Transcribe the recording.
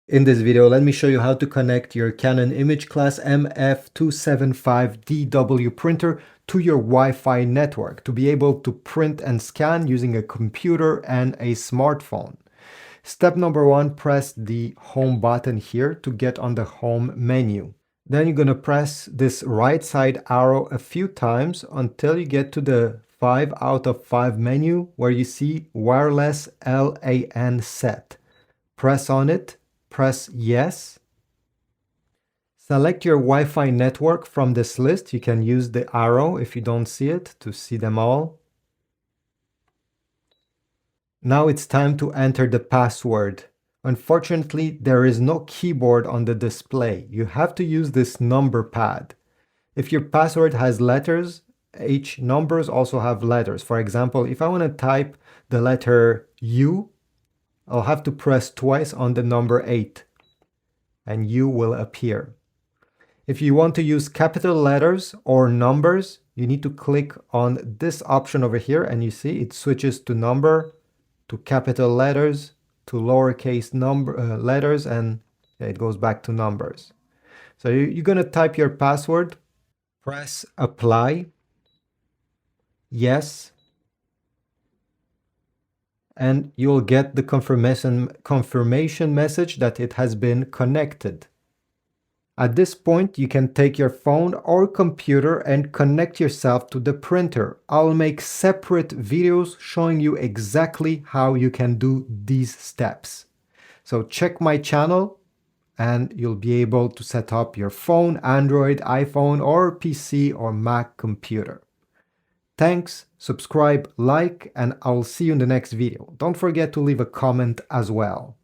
In this video, let me show you how to connect your Canon imageCLASS MF275dw printer to your Wi-Fi network to be able to print and scan using a computer and a smartphone. Step number 1, press the home button here to get on the home menu. Then you're going to press this right side arrow a few times until you get to the 5 out of 5 menu where you see wireless LAN set. Press on it. Press yes. Select your Wi-Fi network from this list. You can use the arrow if you don't see it to see them all. Now it's time to enter the password. Unfortunately, there is no keyboard on the display. You have to use this number pad. If your password has letters, each numbers also have letters. For example, if I want to type the letter U, I'll have to press twice on the number 8 and U will appear. If you want to use capital letters or numbers, you need to click on this option over here and you see it switches to number, to capital letters, to lowercase letters, and it goes back to numbers. So you're going to type your password, press apply, yes, and you'll get the confirmation message that it has been connected. At this point, you can take your phone or computer and connect yourself to the printer. I'll make separate videos showing you exactly how you can do these steps. So check my channel and you'll be able to set up your phone, Android, iPhone, or PC or Mac computer. Thanks, subscribe, like, and I'll see you in the next video. Don't forget to leave a comment as well.